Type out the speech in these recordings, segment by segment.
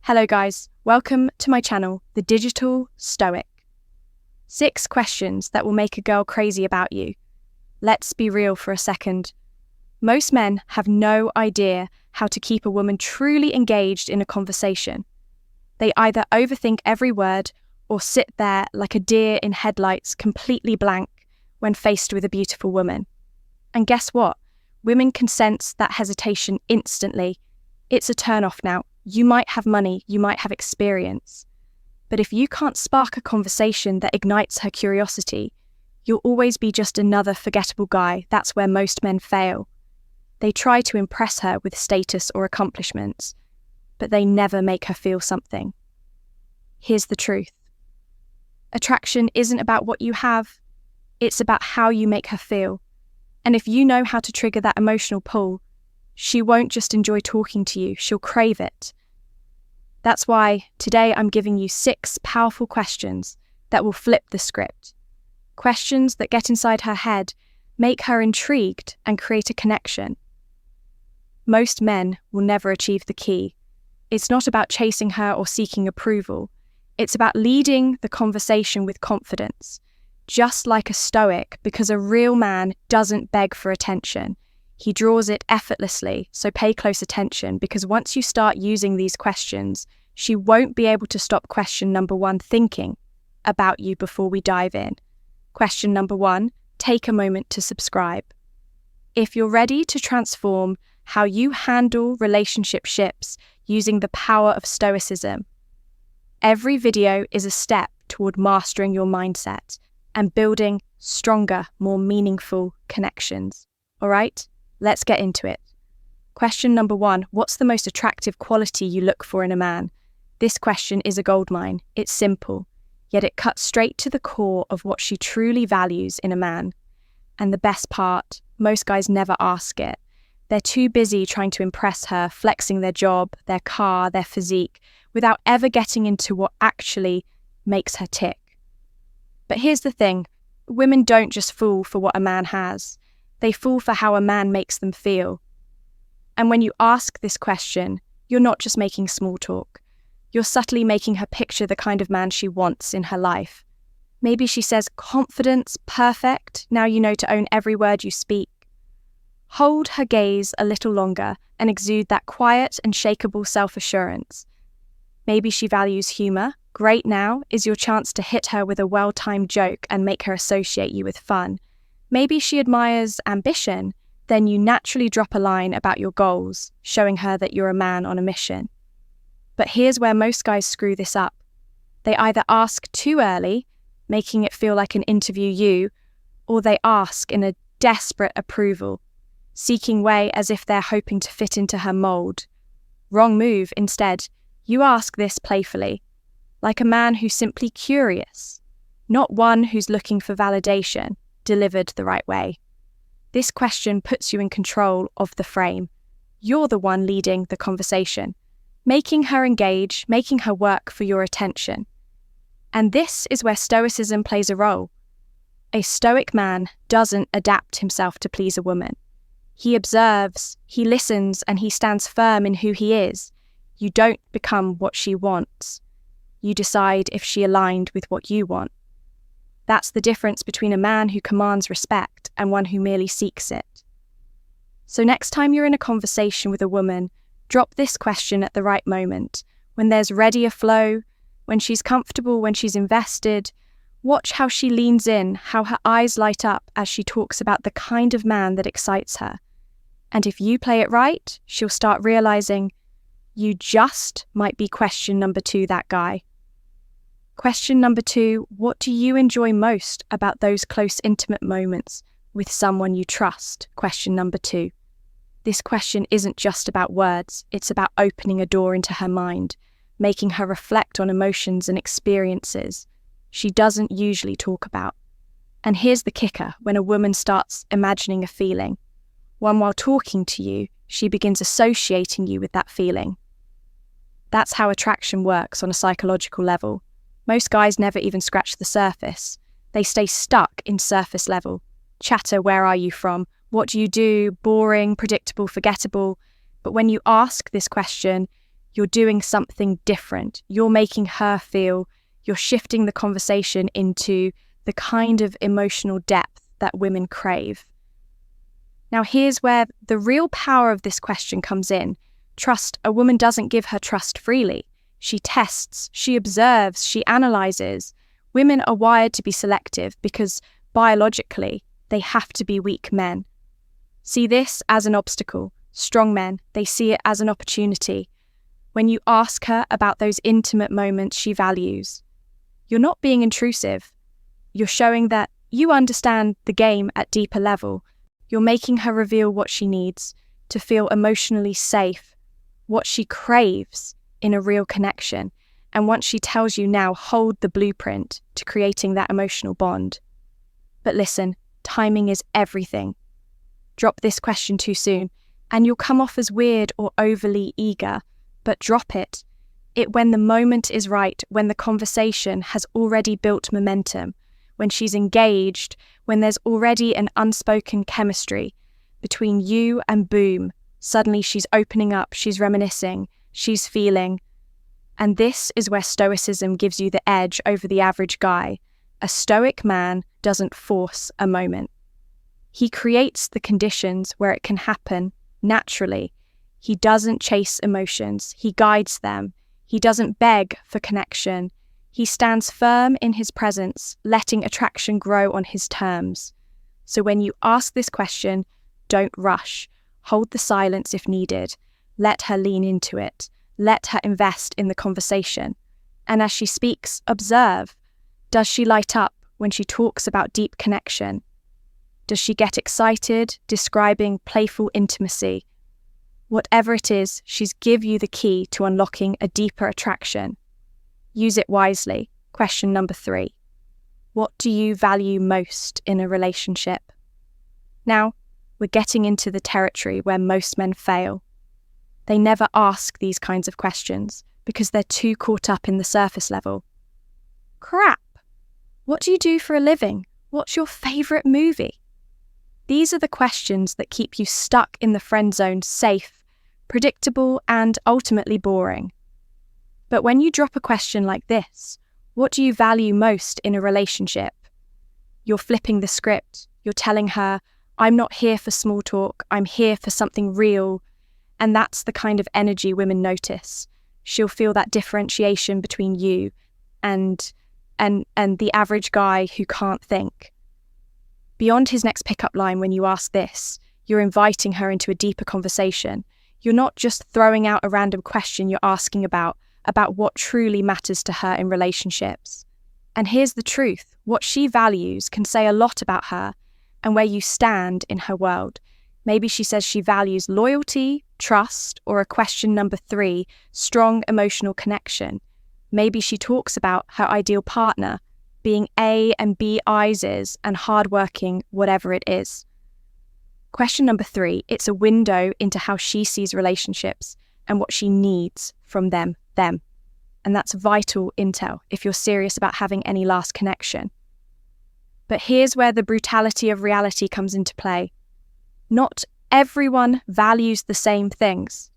Hello guys, welcome to my channel, The Digital Stoic. 6 questions that will make a girl crazy about you. Let's be real for a second. Most men have no idea how to keep a woman truly engaged in a conversation. They either overthink every word or sit there like a deer in headlights, completely blank when faced with a beautiful woman. And guess what? Women can sense that hesitation instantly. It's a turn-off now. You might have money, you might have experience. But if you can't spark a conversation that ignites her curiosity, you'll always be just another forgettable guy. That's where most men fail. They try to impress her with status or accomplishments, but they never make her feel something. Here's the truth. Attraction isn't about what you have, it's about how you make her feel. And if you know how to trigger that emotional pull, she won't just enjoy talking to you, she'll crave it. That's why today I'm giving you 6 powerful questions that will flip the script. Questions that get inside her head, make her intrigued, and create a connection. Most men will never achieve the key. It's not about chasing her or seeking approval. It's about leading the conversation with confidence, just like a Stoic, because a real man doesn't beg for attention. He draws it effortlessly, so pay close attention, because once you start using these questions, she won't be able to stop question number 1 thinking about you before we dive in. Question number 1, take a moment to subscribe. If you're ready to transform how you handle relationships using the power of Stoicism, every video is a step toward mastering your mindset and building stronger, more meaningful connections. All right? Let's get into it. Question number 1, what's the most attractive quality you look for in a man? This question is a goldmine. It's simple, yet it cuts straight to the core of what she truly values in a man. And the best part, most guys never ask it. They're too busy trying to impress her, flexing their job, their car, their physique, without ever getting into what actually makes her tick. But here's the thing, women don't just fall for what a man has. They fall for how a man makes them feel. And when you ask this question, you're not just making small talk. You're subtly making her picture the kind of man she wants in her life. Maybe she says, confidence, perfect, now you know to own every word you speak. Hold her gaze a little longer and exude that quiet, unshakable self-assurance. Maybe she values humor. Great, now is your chance to hit her with a well-timed joke and make her associate you with fun. Maybe she admires ambition, then you naturally drop a line about your goals, showing her that you're a man on a mission. But here's where most guys screw this up. They either ask too early, making it feel like an interview you, or they ask in a desperate approval, seeking way as if they're hoping to fit into her mold. Wrong move. Instead, you ask this playfully, like a man who's simply curious, not one who's looking for validation, delivered the right way. This question puts you in control of the frame. You're the one leading the conversation, making her engage, making her work for your attention. And this is where Stoicism plays a role. A Stoic man doesn't adapt himself to please a woman. He observes, he listens, and he stands firm in who he is. You don't become what she wants. You decide if she aligned with what you want. That's the difference between a man who commands respect and one who merely seeks it. So next time you're in a conversation with a woman, drop this question at the right moment, when there's ready a flow, when she's comfortable, when she's invested. Watch how she leans in, how her eyes light up as she talks about the kind of man that excites her. And if you play it right, she'll start realizing you just might be question number 2 that guy. Question number 2, what do you enjoy most about those close, intimate moments with someone you trust? Question number 2. This question isn't just about words, it's about opening a door into her mind, making her reflect on emotions and experiences she doesn't usually talk about. And here's the kicker, when a woman starts imagining a feeling, while talking to you, she begins associating you with that feeling. That's how attraction works on a psychological level. Most guys never even scratch the surface. They stay stuck in surface level. Chatter, where are you from? What do you do? Boring, predictable, forgettable. But when you ask this question, You're doing something different. You're making her feel, you're shifting the conversation into the kind of emotional depth that women crave. Now, here's where the real power of this question comes in. Trust. A woman doesn't give her trust freely. She tests, she observes, she analyzes. Women are wired to be selective because biologically, they have to be weak men. See this as an obstacle. Strong men, they see it as an opportunity. When you ask her about those intimate moments she values, you're not being intrusive. You're showing that you understand the game at deeper level. You're making her reveal what she needs to feel emotionally safe, what she craves in a real connection. And once she tells you now, hold the blueprint to creating that emotional bond. But listen, timing is everything. Drop this question too soon, and you'll come off as weird or overly eager, but drop it. When the moment is right, when the conversation has already built momentum, when she's engaged, when there's already an unspoken chemistry between you and boom, suddenly she's opening up, she's reminiscing, she's feeling. And this is where Stoicism gives you the edge over the average guy. A Stoic man doesn't force a moment. He creates the conditions where it can happen naturally. He doesn't chase emotions. He guides them. He doesn't beg for connection. He stands firm in his presence, letting attraction grow on his terms. So when you ask this question, don't rush. Hold the silence if needed. Let her lean into it. Let her invest in the conversation. And as she speaks, observe. Does she light up when she talks about deep connection? Does she get excited, describing playful intimacy? Whatever it is, she's give you the key to unlocking a deeper attraction. Use it wisely. Question number 3. What do you value most in a relationship? Now, we're getting into the territory where most men fail. They never ask these kinds of questions because they're too caught up in the surface level. Crap! What do you do for a living? What's your favourite movie? These are the questions that keep you stuck in the friend zone, safe, predictable, and ultimately boring. But when you drop a question like this, what do you value most in a relationship? You're flipping the script. You're telling her, I'm not here for small talk. I'm here for something real. And that's the kind of energy women notice. She'll feel that differentiation between you and the average guy who can't think. Beyond his next pickup line, when you ask this, you're inviting her into a deeper conversation. You're not just throwing out a random question, you're asking about what truly matters to her in relationships. And here's the truth, what she values can say a lot about her and where you stand in her world. Maybe she says she values loyalty, trust, or a question number 3, strong emotional connection. Maybe she talks about her ideal partner, being A and B eyes and hardworking, whatever it is. Question number 3, it's a window into how she sees relationships and what she needs from them. And that's vital intel if you're serious about having any last connection. But here's where the brutality of reality comes into play. Not everyone values the same things.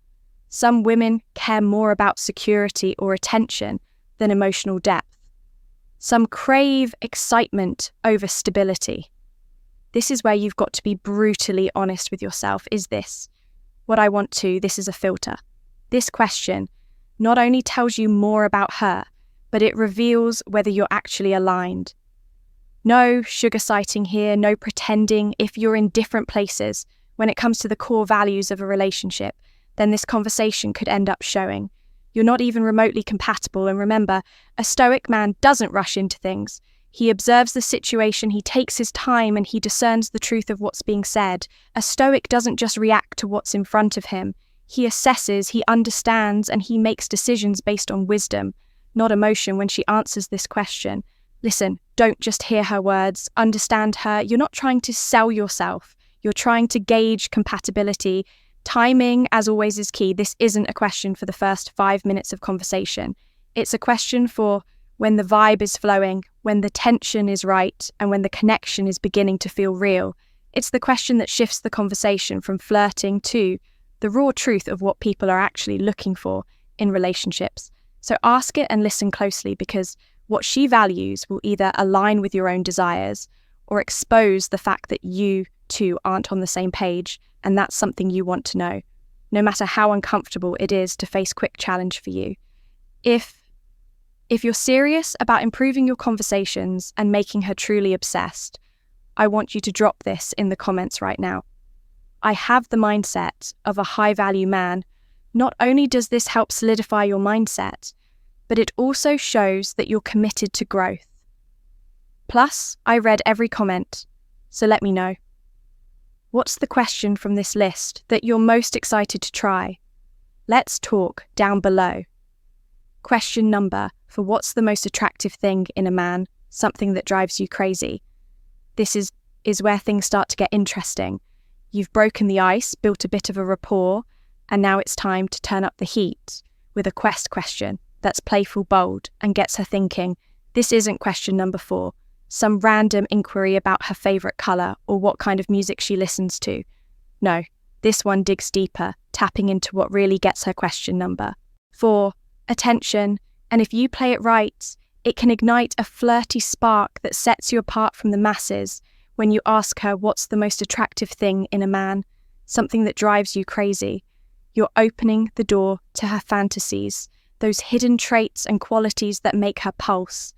Some women care more about security or attention than emotional depth. Some crave excitement over stability. This is where you've got to be brutally honest with yourself. Is this what I want to? This is a filter. This question not only tells you more about her, but it reveals whether you're actually aligned. No sugar sighting here, no pretending. If you're in different places when it comes to the core values of a relationship, then this conversation could end up showing you're not even remotely compatible. And remember, a Stoic man doesn't rush into things. He observes the situation, he takes his time, and he discerns the truth of what's being said. A Stoic doesn't just react to what's in front of him. He assesses, he understands, and he makes decisions based on wisdom, not emotion. When she answers this question, listen, don't just hear her words, understand her. You're not trying to sell yourself. You're trying to gauge compatibility. Timing, as always, is key. This isn't a question for the first 5 minutes of conversation. It's a question for when the vibe is flowing, when the tension is right, and when the connection is beginning to feel real. It's the question that shifts the conversation from flirting to the raw truth of what people are actually looking for in relationships. So ask it and listen closely, because what she values will either align with your own desires or expose the fact that you two aren't on the same page, and that's something you want to know, no matter how uncomfortable it is to face quick challenge for you. If you're serious about improving your conversations and making her truly obsessed, I want you to drop this in the comments right now. I have the mindset of a high-value man. Not only does this help solidify your mindset, but it also shows that you're committed to growth. Plus, I read every comment, so let me know. What's the question from this list that you're most excited to try? Let's talk down below. Question number for what's the most attractive thing in a man, something that drives you crazy. This is where things start to get interesting. You've broken the ice, built a bit of a rapport, and now it's time to turn up the heat with a question that's playful, bold, and gets her thinking. This isn't question number 4, some random inquiry about her favourite colour or what kind of music she listens to. No, this one digs deeper, tapping into what really gets her question number 4, attention, and if you play it right, it can ignite a flirty spark that sets you apart from the masses when you ask her what's the most attractive thing in a man, something that drives you crazy. You're opening the door to her fantasies, those hidden traits and qualities that make her pulse.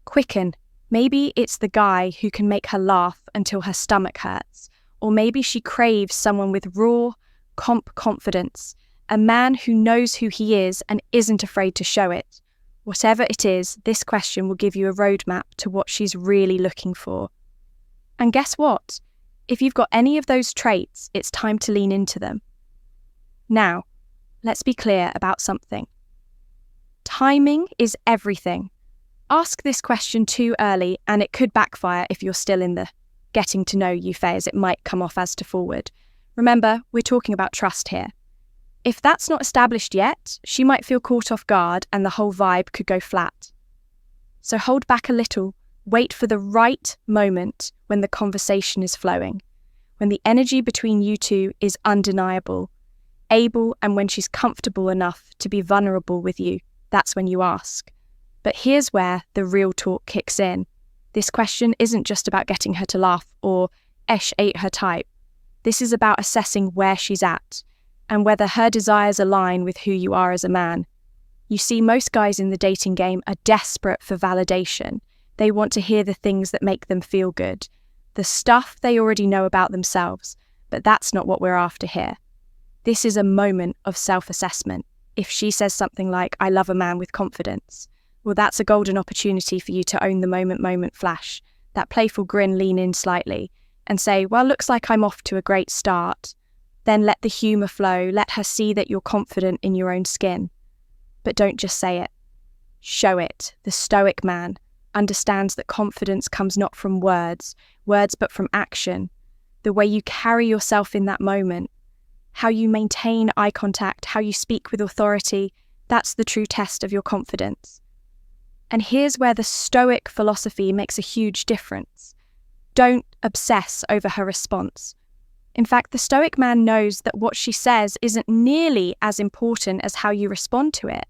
Quicken. Maybe it's the guy who can make her laugh until her stomach hurts, or maybe she craves someone with raw, confidence, a man who knows who he is and isn't afraid to show it. Whatever it is, this question will give you a roadmap to what she's really looking for. And guess what? If you've got any of those traits, it's time to lean into them. Now, let's be clear about something. Timing is everything. Ask this question too early and it could backfire if you're still in the getting to know you phase. It might come off as too forward. Remember, we're talking about trust here. If that's not established yet, she might feel caught off guard and the whole vibe could go flat. So hold back a little, wait for the right moment when the conversation is flowing, when the energy between you two is undeniable, and when she's comfortable enough to be vulnerable with you. That's when you ask. But here's where the real talk kicks in. This question isn't just about getting her to laugh or ain't her type. This is about assessing where she's at and whether her desires align with who you are as a man. You see, most guys in the dating game are desperate for validation. They want to hear the things that make them feel good, the stuff they already know about themselves, but that's not what we're after here. This is a moment of self-assessment. If she says something like, I love a man with confidence, well, that's a golden opportunity for you to own the moment flash, that playful grin, lean in slightly and say, well, looks like I'm off to a great start. Then let the humour flow, let her see that you're confident in your own skin. But don't just say it. Show it. The Stoic man understands that confidence comes not from words, but from action. The way you carry yourself in that moment, how you maintain eye contact, how you speak with authority, that's the true test of your confidence. And here's where the Stoic philosophy makes a huge difference. Don't obsess over her response. In fact, the Stoic man knows that what she says isn't nearly as important as how you respond to it.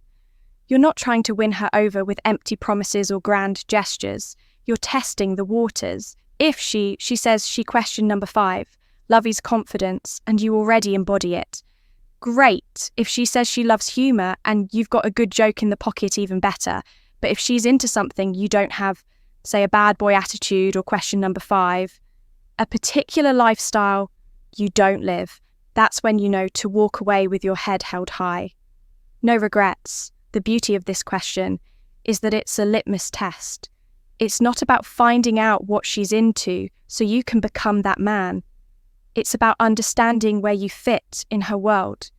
You're not trying to win her over with empty promises or grand gestures. You're testing the waters. If she says she questioned number 5, love is confidence, and you already embody it, great. If she says she loves humour and you've got a good joke in the pocket, even better. But if she's into something you don't have, say a bad boy attitude or question number 5, a particular lifestyle you don't live, that's when you know to walk away with your head held high. No regrets. The beauty of this question is that it's a litmus test. It's not about finding out what she's into so you can become that man. It's about understanding where you fit in her world.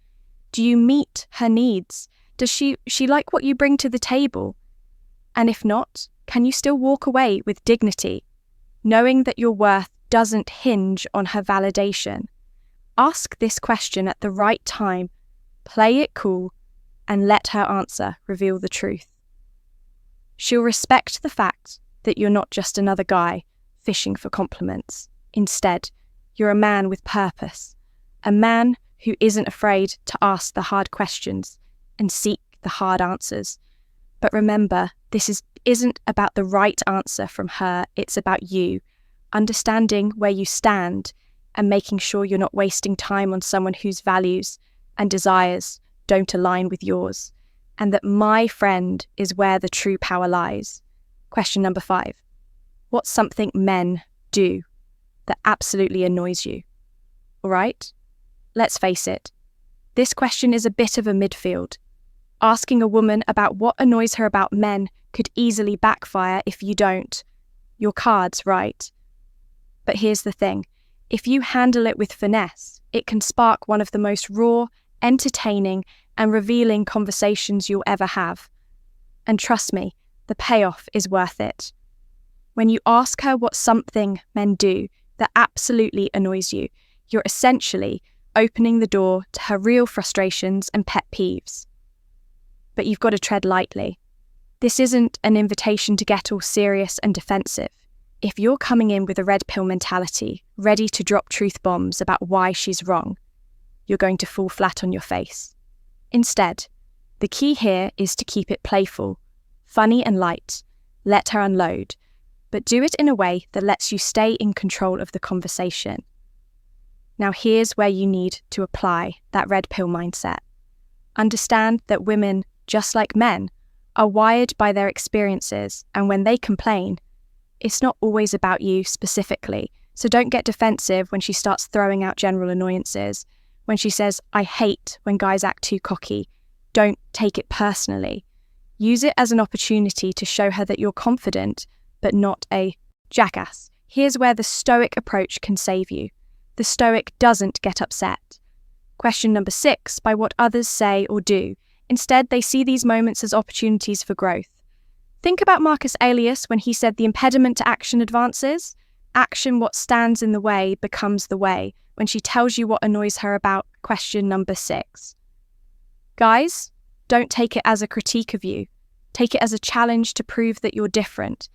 Do you meet her needs? Does she like what you bring to the table? And if not, can you still walk away with dignity, knowing that your worth doesn't hinge on her validation? Ask this question at the right time, play it cool, and let her answer reveal the truth. She'll respect the fact that you're not just another guy fishing for compliments. Instead, you're a man with purpose, a man who isn't afraid to ask the hard questions and seek the hard answers. But remember, isn't about the right answer from her, it's about you, understanding where you stand and making sure you're not wasting time on someone whose values and desires don't align with yours, and that my friend is where the true power lies. Question number 5. What's something men do that absolutely annoys you? All right, let's face it. This question is a bit of a midfield. Asking a woman about what annoys her about men could easily backfire if you don't. Your card's right. But here's the thing. If you handle it with finesse, it can spark one of the most raw, entertaining, and revealing conversations you'll ever have. And trust me, the payoff is worth it. When you ask her what something men do that absolutely annoys you, you're essentially opening the door to her real frustrations and pet peeves. But you've got to tread lightly. This isn't an invitation to get all serious and defensive. If you're coming in with a red pill mentality, ready to drop truth bombs about why she's wrong, you're going to fall flat on your face. Instead, the key here is to keep it playful, funny and light. Let her unload, but do it in a way that lets you stay in control of the conversation. Now here's where you need to apply that red pill mindset. Understand that women, just like men, are wired by their experiences, and when they complain, it's not always about you specifically. So don't get defensive when she starts throwing out general annoyances. When she says, "I hate when guys act too cocky," don't take it personally. Use it as an opportunity to show her that you're confident, but not a jackass. Here's where the Stoic approach can save you. The Stoic doesn't get upset. Question number 6, by what others say or do. Instead, they see these moments as opportunities for growth. Think about Marcus Aurelius when he said the impediment to action advances. Action, what stands in the way, becomes the way, when she tells you what annoys her about question number 6. Guys, don't take it as a critique of you. Take it as a challenge to prove that you're different.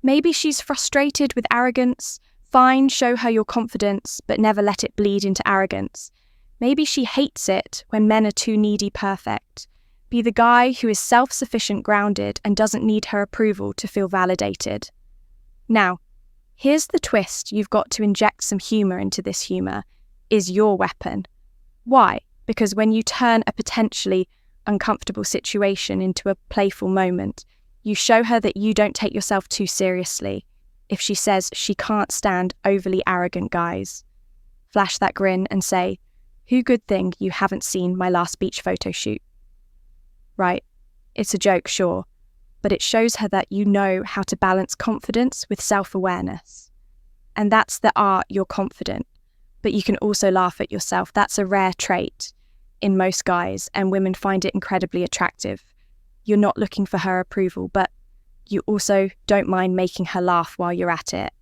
Maybe she's frustrated with arrogance. Fine, show her your confidence, but never let it bleed into arrogance. Maybe she hates it when men are too needy perfect. Be the guy who is self-sufficient, grounded, and doesn't need her approval to feel validated. Now, here's the twist. You've got to inject some humor into this. Humor is your weapon. Why? Because when you turn a potentially uncomfortable situation into a playful moment, you show her that you don't take yourself too seriously. If she says she can't stand overly arrogant guys, flash that grin and say, "Who good thing you haven't seen my last beach photo shoot." Right, it's a joke, sure, but it shows her that you know how to balance confidence with self-awareness. And that's the art. You're confident, but you can also laugh at yourself. That's a rare trait in most guys, and women find it incredibly attractive. You're not looking for her approval, but you also don't mind making her laugh while you're at it.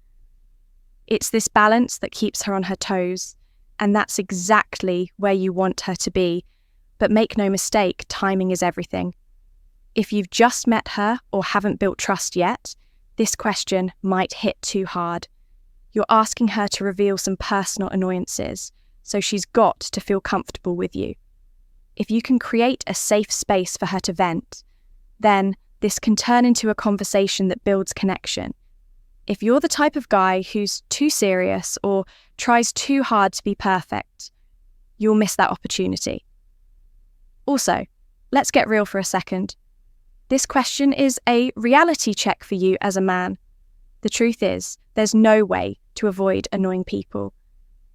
It's this balance that keeps her on her toes, and that's exactly where you want her to be. But make no mistake, timing is everything. If you've just met her or haven't built trust yet, this question might hit too hard. You're asking her to reveal some personal annoyances, so she's got to feel comfortable with you. If you can create a safe space for her to vent, then this can turn into a conversation that builds connection. If you're the type of guy who's too serious or tries too hard to be perfect, you'll miss that opportunity. Also, let's get real for a second. This question is a reality check for you as a man. The truth is, there's no way to avoid annoying people,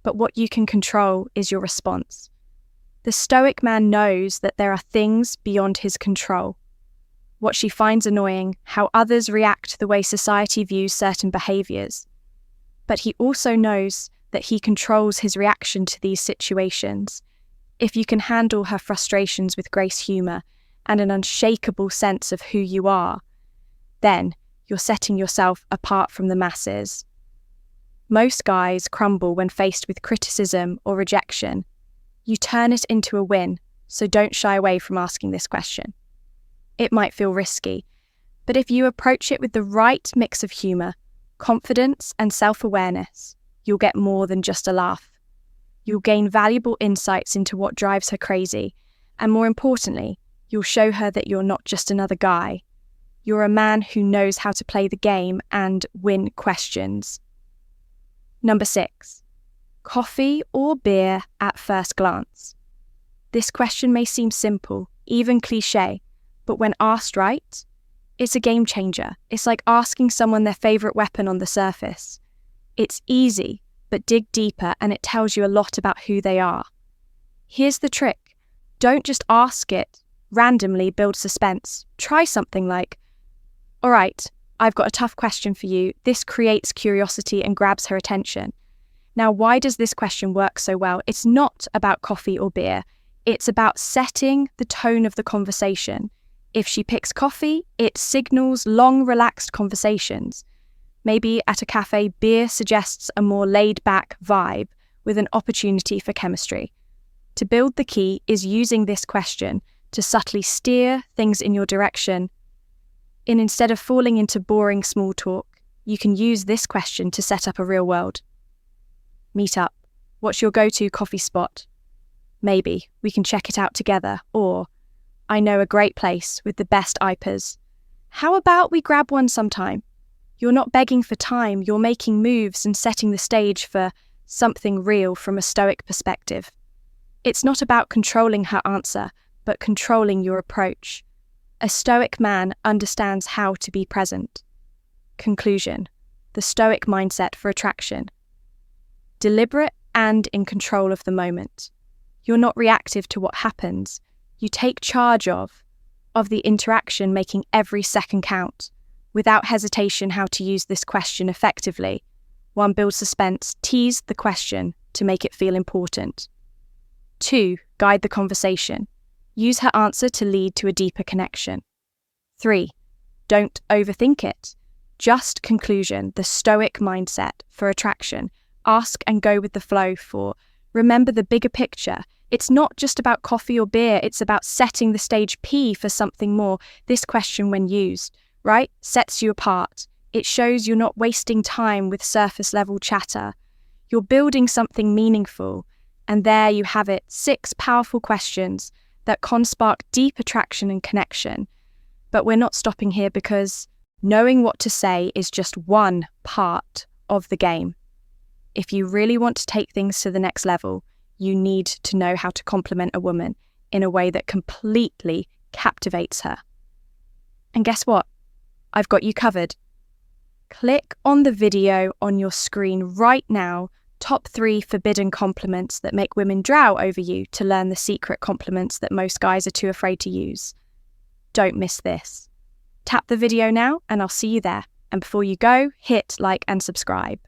but what you can control is your response. The Stoic man knows that there are things beyond his control. What she finds annoying, how others react to the way society views certain behaviours. But he also knows that he controls his reaction to these situations. If you can handle her frustrations with grace, humour, and an unshakable sense of who you are, then you're setting yourself apart from the masses. Most guys crumble when faced with criticism or rejection. You turn it into a win, so don't shy away from asking this question. It might feel risky, but if you approach it with the right mix of humour, confidence, and self-awareness, you'll get more than just a laugh. You'll gain valuable insights into what drives her crazy, and more importantly, You'll show her that you're not just another guy. You're a man who knows how to play the game and win questions. Number 6. Coffee or beer at first glance? This question may seem simple, even cliché, but when asked right, it's a game changer. It's like asking someone their favorite weapon on the surface. It's easy, but dig deeper and it tells you a lot about who they are. Here's the trick. Don't just ask it. Randomly build suspense. Try something like, "All right, I've got a tough question for you." This creates curiosity and grabs her attention. Now, why does this question work so well? It's not about coffee or beer. It's about setting the tone of the conversation. If she picks coffee, it signals long, relaxed conversations. Maybe at a cafe, beer suggests a more laid-back vibe with an opportunity for chemistry. To build the key is using this question to subtly steer things in your direction. And instead of falling into boring small talk, you can use this question to set up a real world. Meet up. What's your go-to coffee spot? Maybe we can check it out together. Or, I know a great place with the best IPAs. How about we grab one sometime? You're not begging for time, you're making moves and setting the stage for something real from a Stoic perspective. It's not about controlling her answer, but controlling your approach. A Stoic man understands how to be present. Conclusion: the Stoic mindset for attraction. Deliberate and in control of the moment. You're not reactive to what happens. You take charge of the interaction, making every second count. Without hesitation, how to use this question effectively. 1. Build suspense. Tease the question to make it feel important. 2. Guide the conversation. Use her answer to lead to a deeper connection. 3. Don't overthink it. Just conclusion, the Stoic mindset for attraction. Ask and go with the flow for remember the bigger picture. It's not just about coffee or beer, it's about setting the stage P for something more. This question, when used, right, sets you apart. It shows you're not wasting time with surface level chatter. You're building something meaningful. And there you have it, 6 powerful questions that can spark deep attraction and connection. But we're not stopping here because knowing what to say is just one part of the game. If you really want to take things to the next level, you need to know how to compliment a woman in a way that completely captivates her. And guess what? I've got you covered. Click on the video on your screen right now, top 3 forbidden compliments that make women drow over you, to learn the secret compliments that most guys are too afraid to use. Don't miss this. Tap the video now and I'll see you there. And before you go, hit like and subscribe.